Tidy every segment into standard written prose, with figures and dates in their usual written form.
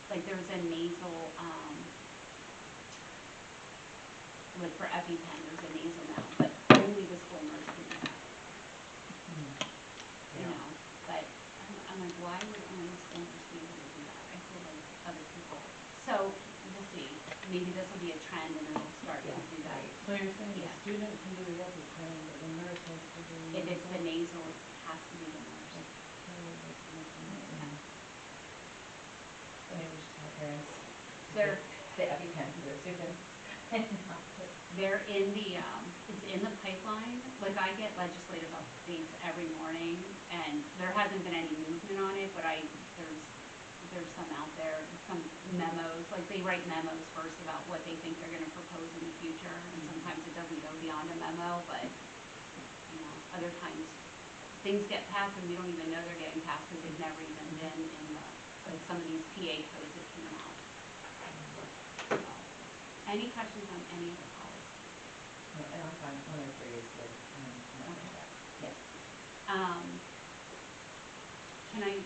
like there's a nasal, like for EpiPen, there's a nasal now, but only the school nurse can do that. You know, but I'm like, why would only the school nurse be able to do that? I feel like other people. So we'll see. Maybe this will be a trend and it'll start to do that. So you're saying the student can do the EpiPen, but the nurse has to do the If it's the nasal, it has to be the nurse. So maybe we should tell parents They're the EpiPen to their students. They're in the, it's in the pipeline. Like I get legislative updates every morning, and there hasn't been any movement on it, but there's some out there, some memos. Like they write memos first about what they think they're going to propose in the future, and sometimes it doesn't go beyond a memo. But you know, other times things get passed and we don't even know they're getting passed because they've never even been in the like some of these PA codes that came out. Any questions on any of the policies? No, and I'm fine, one or three is like, yes. Can I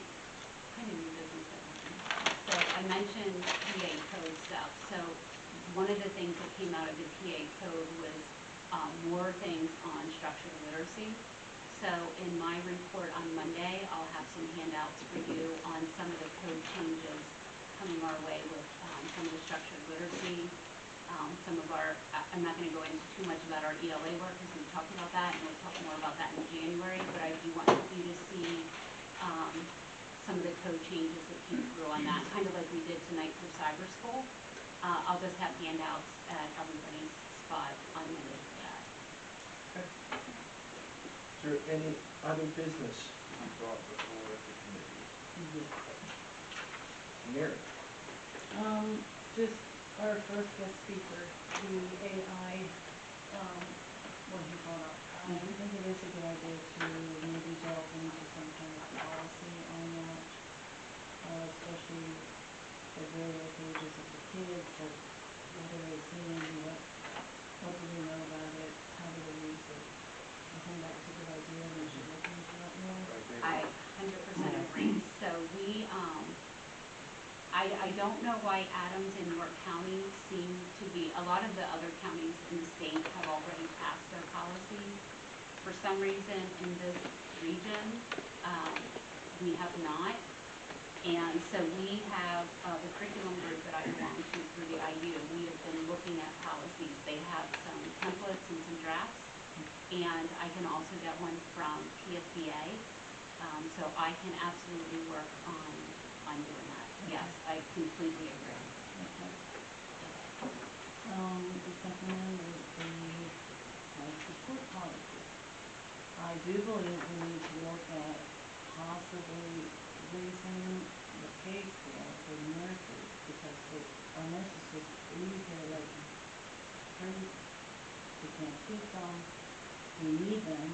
kind of revisit that? So I mentioned PA code stuff. So one of the things that came out of the PA code was more things on structural literacy. So in my report on Monday, I'll have some handouts for you on some of the code changes coming our way with some of the structured literacy. Some of our, I'm not going to go into too much about our ELA work because we talked about that, and we'll talk more about that in January, but I do want you to see some of the code changes that came through on that, kind of like we did tonight for cyber school. I'll just have handouts at everybody's spot on Monday for that. Is there any other business to be brought before the committee? Mary? Just our first guest speaker, the AI, what he brought up. I think it is a good idea to maybe delve into some kind of policy on that, especially the various ages of the kids, like what are they seeing, what do they know about it, how do they use it. I think that's a good idea, and we should look into that more. I 100% agree. So we, I don't know why Adams and York County seem to be, a lot of the other counties in the state have already passed their policies. For some reason in this region, we have not. And so we have the curriculum group that I belong to through the IU. We have been looking at policies. They have some templates and some drafts. And I can also get one from PSBA. So I can absolutely work on doing that. Yes, I completely agree. Okay. The second one is the life support policy. I do believe we need to look at possibly raising the pay scale for the nurses, because our nurses just leave here like crazy. We can't keep them. We need them,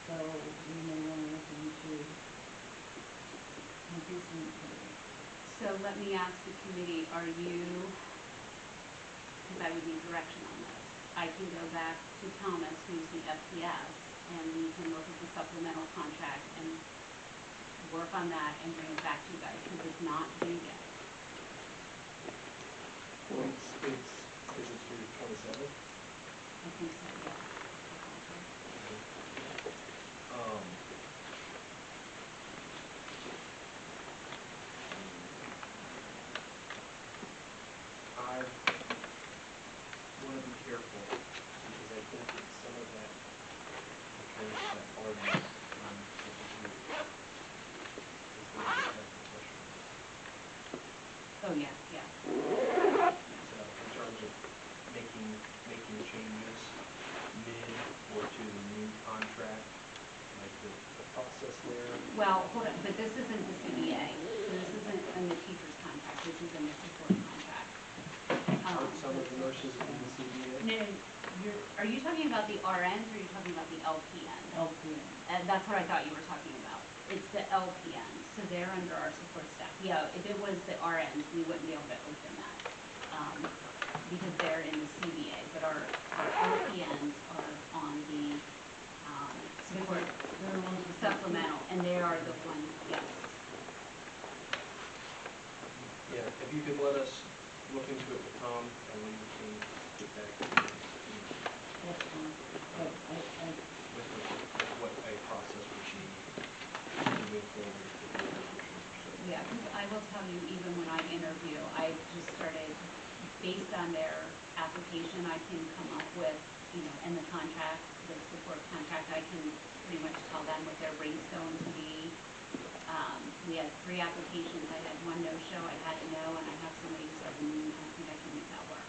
so we may want to look into increasing the pay. So let me ask the committee, are you, because I would need direction on this, I can go back to Thomas, who's the FPS, and we can look at the supplemental contract and work on that and bring it back to you guys, because it's not due yet. Well, is it through 27th? I think so, yeah. I want to be careful because I think that some of that, because that ordinance that you do is going to have the pressure. Oh, yeah, yeah. So in terms of making changes mid or to the new contract, like the process there. Well, hold on, but this isn't the CBA, so this isn't in the teacher's contract, this is in the support contract. Aren't some of the nurses in the CBA? No, are you talking about the RNs or are you talking about the LPNs? LPN. That's what I thought you were talking about. It's the LPNs, so they're under our support staff. Yeah, if it was the RNs, we wouldn't be able to open that because they're in the CBA, but our LPNs are on the support supplemental, and they are the ones, yes. Yeah, Yeah, if you could let us look into it with Tom, and we can get back to you That's fine, but with what a process would be moving forward with the resolution. So, Yeah, because I will tell you, even when I interview, I just started, based on their application, I can come up with, and the contract, the support contract, I can pretty much tell them what their rate's going to be. We had 3 applications, I had 1 no-show, I had a no, and I have somebody who said, I don't think I can make that work.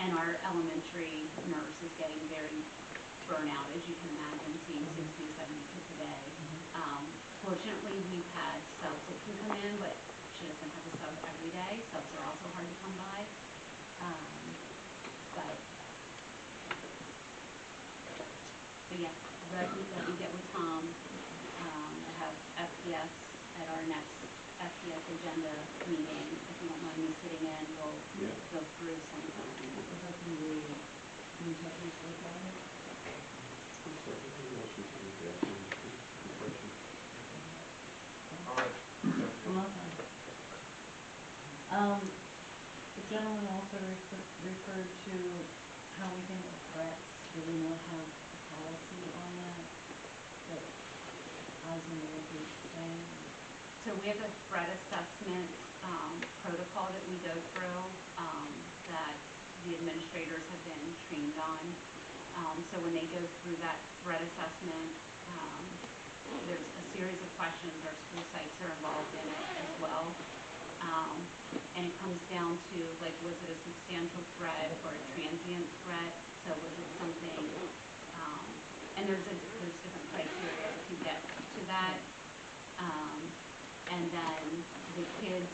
And our elementary nurse is getting very burnout, as you can imagine, seeing 60 to 70 kids a day. Fortunately, we've had subs that can come in, but she doesn't have a sub every day. Subs are also hard to come by. But yeah, let me get with Tom. I have FPS at our next FPS agenda meeting. If you don't mind me sitting in, we'll go through some of them. how can we take these work on it? all right. I'm not done. The gentleman also referred to how we handle threats. Do we not have a policy on that? That ties into what he's saying? So we have a threat assessment protocol that we go through that the administrators have been trained on. So when they go through that threat assessment, there's a series of questions. Our school sites are involved in it as well. And it comes down to, like, was it a substantial threat or a transient threat? So was it something, and there's different criteria to get to that. And then the kid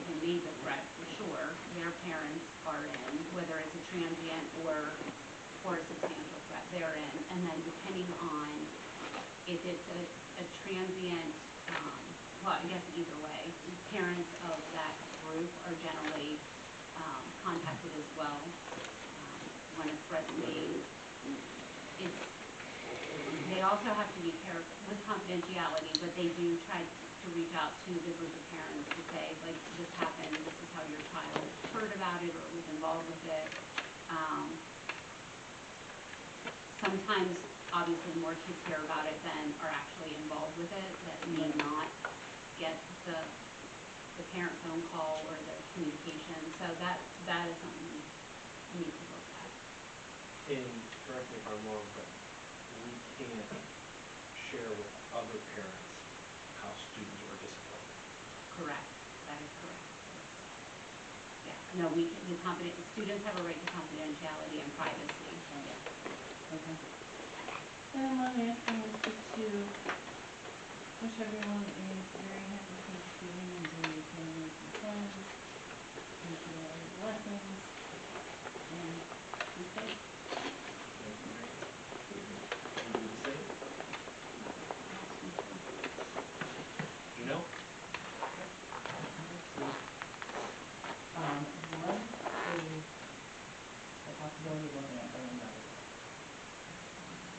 who made the threat, for sure, their parents are in, whether it's a transient or a substantial threat, they're in. And then depending on if it's a transient, well, I guess either way, parents of that group are generally contacted as well. When a threat's made, they also have to be careful with confidentiality, but they do try to reach out to the group of parents to say, like, this happened, this is how your child heard about it or was involved with it. Sometimes, obviously, more kids hear about it than are actually involved with it, that may not get the parent phone call or the communication. So that is something we need to look at. And correct me if I'm wrong, but we can't share with other parents how students are disciplined. Correct. That is correct. Yeah. No, students have a right to confidentiality and privacy. Yeah. Okay. And my last thing was just to wish everyone a very happy Thanksgiving, enjoy your families and friends, enjoy all your blessings, and be safe. Thank you, Mary. You do the same? You know? One is the possibility of looking at going level.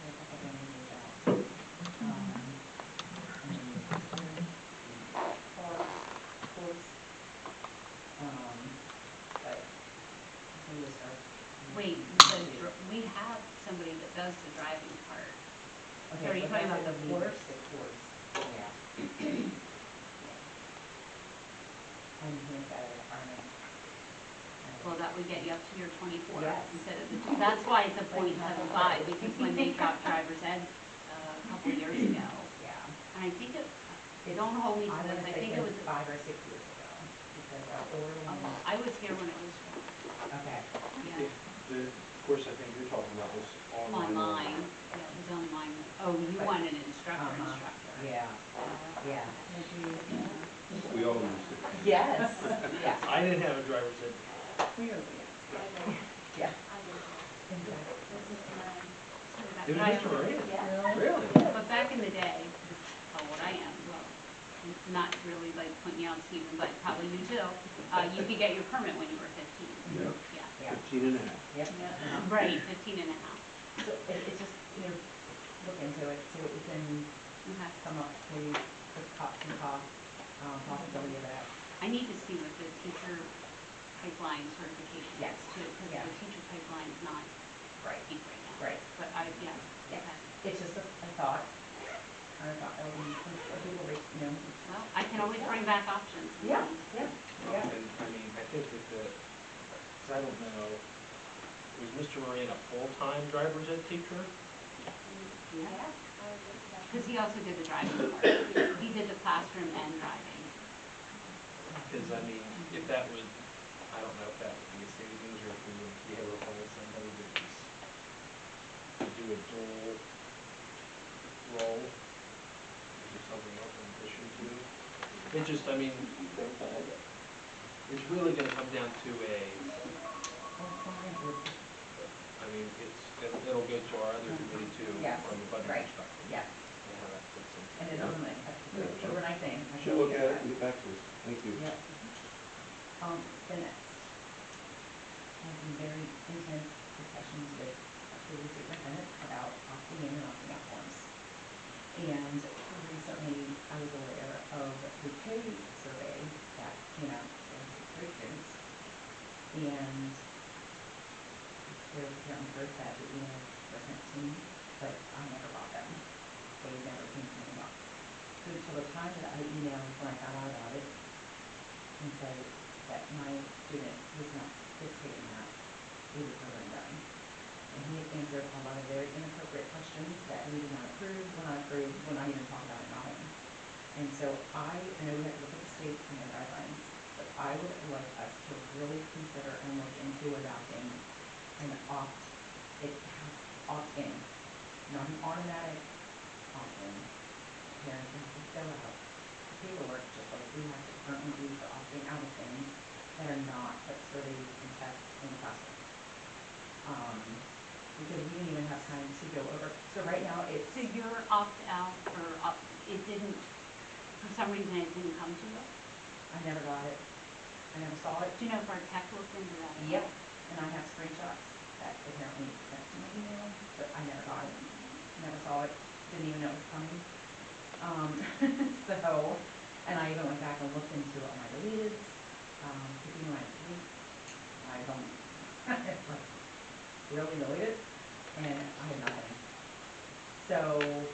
There are a couple things with that. And then the sister, the car, of course. But we will start. Wait, we have somebody that does the driving part. Okay, So are you but talking that's about the what we- course? The course, yeah. And he's got an Army. Well, that would get you up to your 24 Yes. instead of that's why it's a .75, because when they dropped driver's ed a couple years ago, Yeah. and I think don't hold me to this, I think it was, 5 or 6 years ago, because our ordinance, I was here when it was dropped. okay. Yeah, The course I think you're talking about was online, yeah, it was online. Oh, you But- want an instructor. Yeah, yeah. Like we used to. We all used it. Yes, yeah. I didn't have a driver's ed. We are weird. Yeah. This is mine. It was Mr. Moran? Yeah. Really? But back in the day, how old I am, well, not really like pointing you out, Stephen, but probably you too, you could get your permit when you were 15. Yeah. Yeah. Yeah. 15 and a half. Yep. Right, 15 and a half. So it's just, look into it, see what you can Okay. come up, maybe put some costs possibility of that. I need to see what the teacher pipeline certification Yes, is too, because yeah. the teacher pipeline is not Right, deep right now. right. But yeah, Yeah. okay. It's just a thought, kind of thought, when people reach, Well, I can always bring back options. Yeah, yeah, Well, yeah. and, I mean, I think that because I don't know, was Mr. Moran a full-time driver's ed teacher? Yeah, because he also did the driving part. He did the classroom and driving. Because, I mean, if that would, I don't know if that would be a savings or if we would be able to find somebody that was to do a dual role, or something else in addition to. It just, I mean, it's really gonna come down to I mean, it'll go to our other committee too, Yes, from a budget right, perspective. yes. And how that fits in. And it doesn't, it's an overnight thing. I Should totally look get at it that. and get back to us. Thank you. Yep. The next, had some very intense discussions with the superintendent about opting in and opting out forms. And recently, I was aware of the pay survey that came out for sixth grade students. And there was apparently first that the emails were sent to me, but I never got them. They never came to my inbox. So until the time that I emailed when I found out about it and said that my student was not participating in that, it was over and done. And he had answered a lot of very inappropriate questions that we did not approve, will not even talk about it in our home. And so I know we have to look at the state and their guidelines, but I would like us to really consider and look into adopting an opt-in, not an automatic opt-in. Parents have to fill out paperwork just like we have to currently do for opting out of things that are not like surveys and tests in the classroom. Because we didn't even have time to go over. So right now it's. So your opt-out it didn't, for some reason it didn't come to us? I never got it. I never saw it. Do you know if our tech looked into that? Yep. And I have screenshots that apparently sent to my email, but I never got it. Never saw it. Didn't even know it was coming. So, and I even went back and looked into all my deleteds, keeping my delete. I don't really delete it, and I had nothing. So,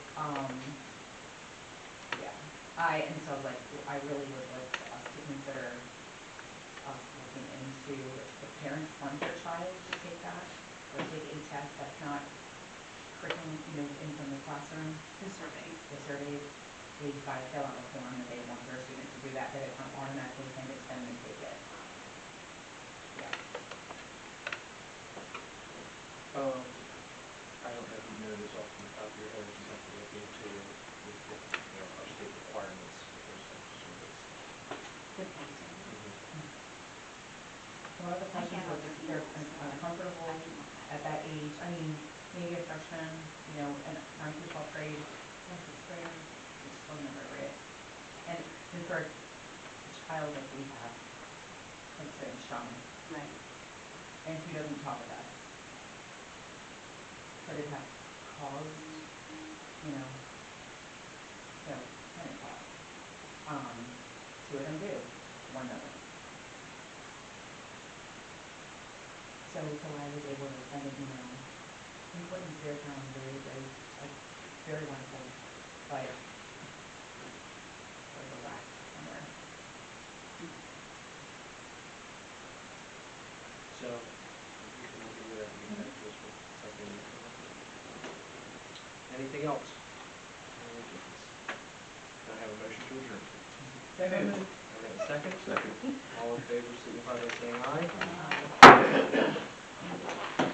yeah, and so like, I really would like us to consider us looking into if parents want their child to take that, or take a test that's not curriculum, in from the classroom, The surveys. the surveys, they've got to fill out a form that they want their student to do that, that it's not automatically handed to them and take it. Yeah. I don't know if you know this off the top of your head, you have to look into our state requirements for those types of surveys. The testing. One of the I questions can't was if they're uncomfortable I can look at that age, I mean, maybe a freshman, in 9th through 12th grade, or 6th grader, I just don't remember where it is. And for a child like we have, like very strong, Right. and who doesn't talk with us, could it have caused, so, kind of cause. Two of them do, one doesn't. So I was able to send an email. Important, very kind, very, very, very wonderful, but there's a lack somewhere. So, you can look into that and get back to us with something. Anything else? Any other business? Can I have a motion to adjourn? So moved. And I have a second? Second. All in favor, signify by saying aye. Aye.